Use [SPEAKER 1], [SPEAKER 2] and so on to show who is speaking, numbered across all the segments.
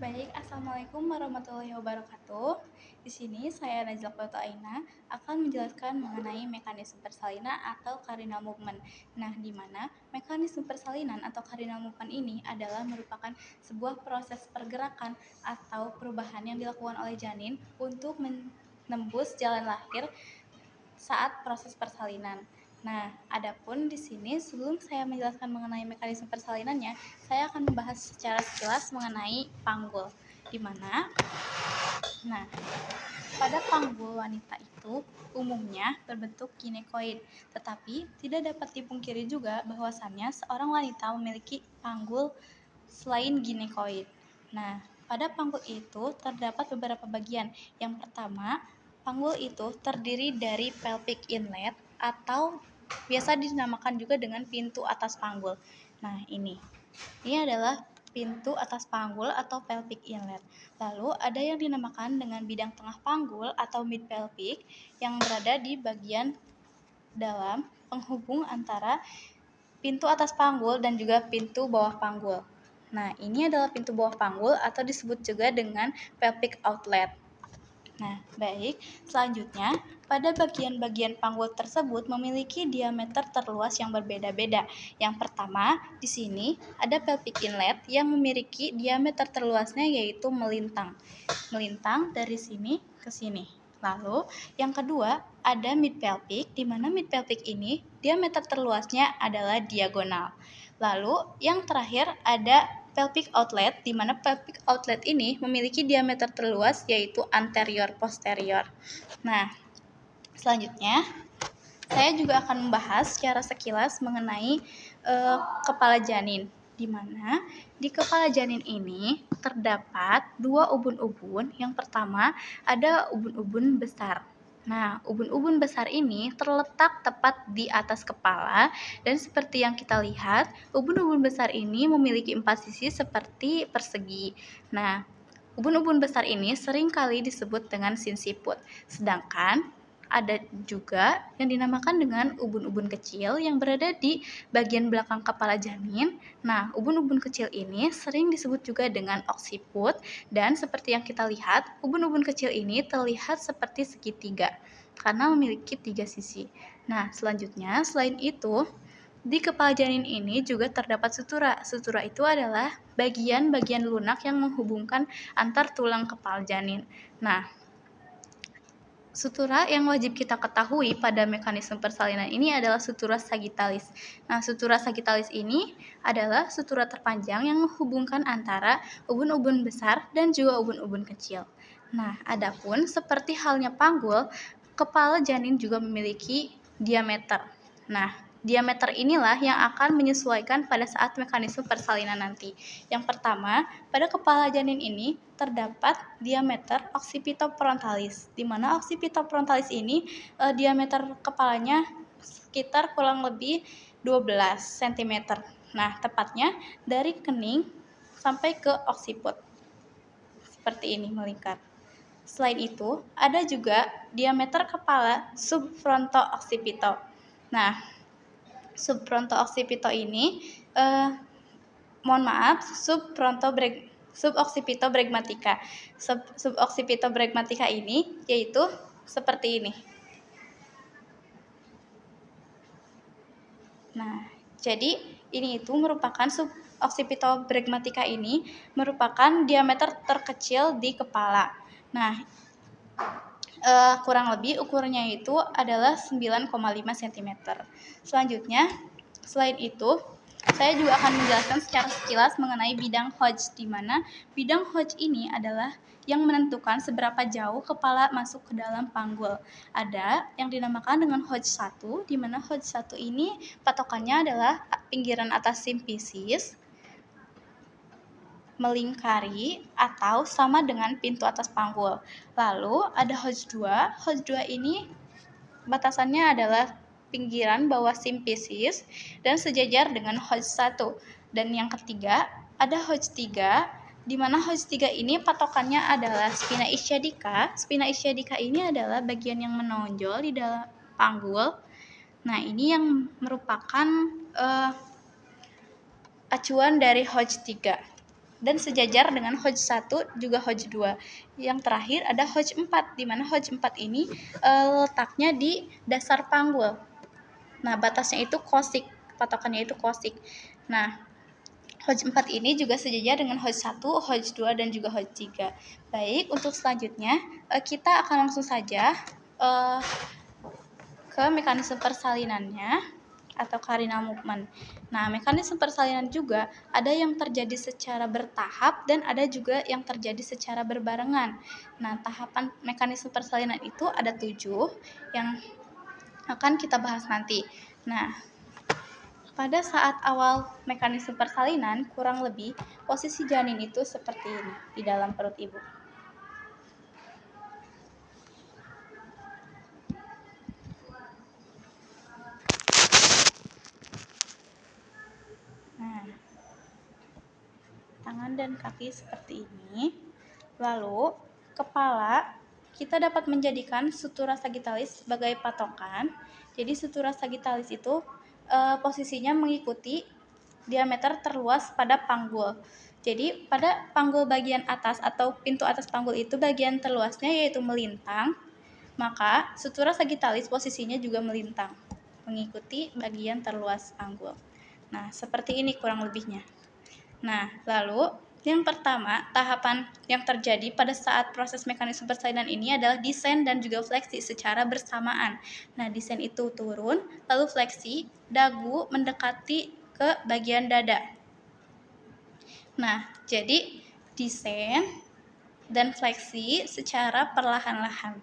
[SPEAKER 1] Baik, Assalamualaikum warahmatullahi wabarakatuh. Di sini saya Najla Aina akan menjelaskan mengenai mekanisme persalinan atau cardinal movement. Nah, di mana mekanisme persalinan atau cardinal movement ini adalah merupakan sebuah proses pergerakan atau perubahan yang dilakukan oleh janin untuk menembus jalan lahir saat proses persalinan. Nah, adapun di sini sebelum saya menjelaskan mengenai mekanisme persalinannya, saya akan membahas secara sekilas mengenai panggul. Di mana, nah, pada panggul wanita itu umumnya berbentuk ginekoid, tetapi tidak dapat dipungkiri juga bahwasannya seorang wanita memiliki panggul selain ginekoid. Nah, pada panggul itu terdapat beberapa bagian. Yang pertama, panggul itu terdiri dari pelvic inlet atau biasa dinamakan juga dengan pintu atas panggul. Nah, ini adalah pintu atas panggul atau pelvic inlet. Lalu ada yang dinamakan dengan bidang tengah panggul atau mid pelvic yang berada di bagian dalam penghubung antara pintu atas panggul dan juga pintu bawah panggul. Nah, ini adalah pintu bawah panggul atau disebut juga dengan pelvic outlet. Nah, baik. Selanjutnya, pada bagian-bagian panggul tersebut memiliki diameter terluas yang berbeda-beda. Yang pertama, di sini ada pelvic inlet yang memiliki diameter terluasnya yaitu melintang. Melintang dari sini ke sini. Lalu, yang kedua, ada mid pelvic, di mana mid pelvic ini diameter terluasnya adalah diagonal. Lalu, yang terakhir ada pelvic outlet, di mana pelvic outlet ini memiliki diameter terluas yaitu anterior posterior. Nah, selanjutnya saya juga akan membahas secara sekilas mengenai kepala janin, di mana di kepala janin ini terdapat dua ubun-ubun. Yang pertama ada ubun-ubun besar. Nah, ubun-ubun besar ini terletak tepat di atas kepala dan seperti yang kita lihat, ubun-ubun besar ini memiliki 4 sisi seperti persegi. Nah, ubun-ubun besar ini sering kali disebut dengan sinsiput, sedangkan ada juga yang dinamakan dengan ubun-ubun kecil yang berada di bagian belakang kepala janin. Nah, ubun-ubun kecil ini sering disebut juga dengan oksiput dan seperti yang kita lihat, ubun-ubun kecil ini terlihat seperti segitiga karena memiliki 3 sisi. Nah, selanjutnya selain itu, di kepala janin ini juga terdapat sutura. Sutura itu adalah bagian-bagian lunak yang menghubungkan antar tulang kepala janin. Nah, sutura yang wajib kita ketahui pada mekanisme persalinan ini adalah sutura sagittalis. Nah, sutura sagittalis ini adalah sutura terpanjang yang menghubungkan antara ubun-ubun besar dan juga ubun-ubun kecil. Nah, adapun seperti halnya panggul, kepala janin juga memiliki diameter. Nah, diameter inilah yang akan menyesuaikan pada saat mekanisme persalinan nanti. Yang pertama, pada kepala janin ini terdapat diameter occipitofrontalis, di mana occipitofrontalis ini diameter kepalanya sekitar kurang lebih 12 cm. Nah, tepatnya dari kening sampai ke occiput. Seperti ini melingkar. Selain itu, ada juga diameter kepala subfronto-occipito. Nah, subfronto-occipito ini suboccipitobregmatica. Suboccipitobregmatica ini yaitu seperti ini. Nah, jadi ini itu merupakan suboccipitobregmatica ini merupakan diameter terkecil di kepala. Nah, kurang lebih ukurannya itu adalah 9,5 cm. Selanjutnya, selain itu, saya juga akan menjelaskan secara sekilas mengenai bidang Hodge, di mana bidang Hodge ini adalah yang menentukan seberapa jauh kepala masuk ke dalam panggul. Ada yang dinamakan dengan Hodge 1, di mana Hodge 1 ini patokannya adalah pinggiran atas simfisis melingkari atau sama dengan pintu atas panggul. Lalu ada Hodge 2. Hodge 2 ini batasannya adalah pinggiran bawah simfisis dan sejajar dengan Hodge 1. Dan yang ketiga, ada Hodge 3, di mana Hodge 3 ini patokannya adalah spina ischiadica. Spina ischiadica ini adalah bagian yang menonjol di dalam panggul. Nah, ini yang merupakan acuan dari Hodge 3. dan sejajar dengan Hoj 1 juga Hoj 2. Yang terakhir ada Hoj 4, di mana Hoj 4 ini letaknya di dasar panggul. Nah, batasnya itu kosik, patokannya itu kosik. Nah, Hoj 4 ini juga sejajar dengan Hoj 1, Hoj 2, dan juga Hoj 3. Baik, untuk selanjutnya kita akan langsung saja ke mekanisme persalinannya atau Karina movement. Nah, mekanisme persalinan juga ada yang terjadi secara bertahap dan ada juga yang terjadi secara berbarengan. Nah, tahapan mekanisme persalinan itu ada 7 yang akan kita bahas nanti. Nah, pada saat awal mekanisme persalinan, kurang lebih posisi janin itu seperti ini di dalam perut ibu. Nah, tangan dan kaki seperti ini. Lalu, kepala kita dapat menjadikan sutura sagittalis sebagai patokan. Jadi sutura sagittalis itu posisinya mengikuti diameter terluas pada panggul. Jadi pada panggul bagian atas atau pintu atas panggul itu bagian terluasnya yaitu melintang, maka sutura sagittalis posisinya juga melintang, mengikuti bagian terluas panggul. Nah, seperti ini kurang lebihnya. Nah, lalu yang pertama, tahapan yang terjadi pada saat proses mekanisme persalinan ini adalah descent dan juga fleksi secara bersamaan. Nah, descent itu turun, lalu fleksi, dagu mendekati ke bagian dada. Nah, jadi descent dan fleksi secara perlahan-lahan.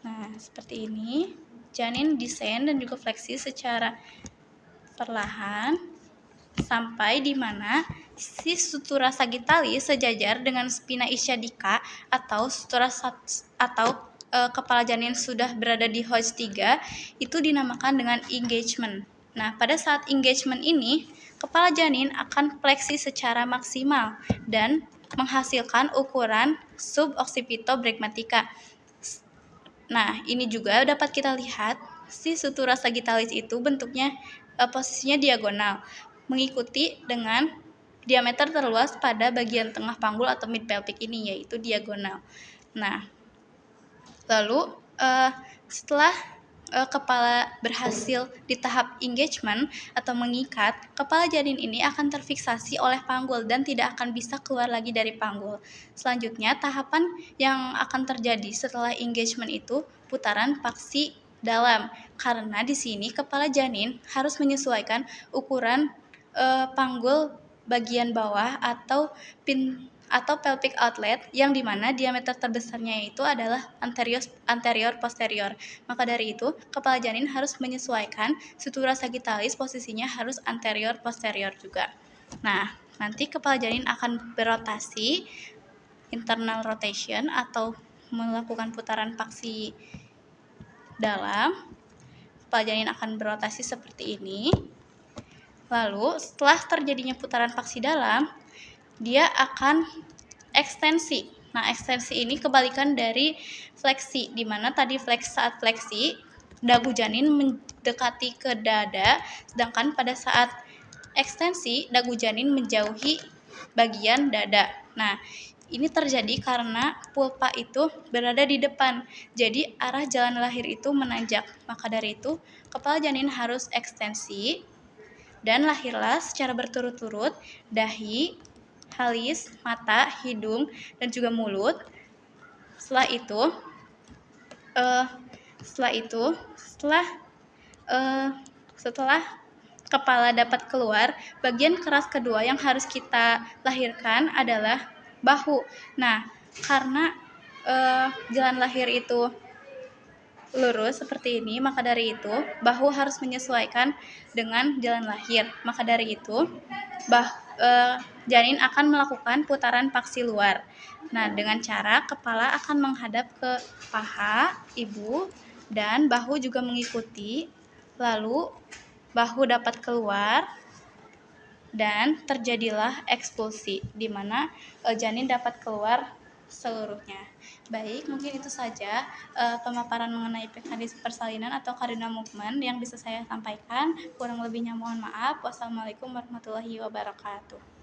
[SPEAKER 1] Nah, seperti ini. Janin descent dan juga fleksi secara perlahan sampai di mana si sutura sagittalis sejajar dengan spina ischiadica atau kepala janin sudah berada di Hoj 3 itu dinamakan dengan engagement. Nah, pada saat engagement ini, kepala janin akan fleksi secara maksimal dan menghasilkan ukuran suboccipitobregmatica. Nah, ini juga dapat kita lihat si sutura sagittalis itu bentuknya posisinya diagonal, mengikuti dengan diameter terluas pada bagian tengah panggul atau mid pelvic ini yaitu diagonal. Nah, lalu setelah kepala berhasil di tahap engagement atau mengikat, kepala janin ini akan terfiksasi oleh panggul dan tidak akan bisa keluar lagi dari panggul. Selanjutnya, tahapan yang akan terjadi setelah engagement itu putaran paksi dalam, karena di sini kepala janin harus menyesuaikan ukuran panggul bagian bawah atau pelvic outlet yang dimana diameter terbesarnya itu adalah anterior posterior. Maka dari itu, kepala janin harus menyesuaikan sutura sagittalis posisinya harus anterior posterior juga. Nah, nanti kepala janin akan berotasi, internal rotation atau melakukan putaran paksi dalam. Kepala janin akan berotasi seperti ini. Lalu, setelah terjadinya putaran paksi dalam, dia akan ekstensi. Nah, ekstensi ini kebalikan dari fleksi, di mana tadi saat fleksi, dagu janin mendekati ke dada, sedangkan pada saat ekstensi, dagu janin menjauhi bagian dada. Nah, ini terjadi karena pulpa itu berada di depan, jadi arah jalan lahir itu menanjak. Maka dari itu, kepala janin harus ekstensi, dan lahirlah secara berturut-turut dahi, halis, mata, hidung, dan juga mulut. Setelah kepala dapat keluar, bagian keras kedua yang harus kita lahirkan adalah bahu. Nah, karena jalan lahir itu lurus seperti ini, maka dari itu bahu harus menyesuaikan dengan jalan lahir. Maka dari itu janin akan melakukan putaran paksi luar. Nah, dengan cara kepala akan menghadap ke paha ibu dan bahu juga mengikuti. Lalu bahu dapat keluar dan terjadilah ekspulsi, di mana janin dapat keluar seluruhnya. Baik, mungkin itu saja pemaparan mengenai mekanisme persalinan atau Karina movement yang bisa saya sampaikan. Kurang lebihnya mohon maaf. Wassalamualaikum warahmatullahi wabarakatuh.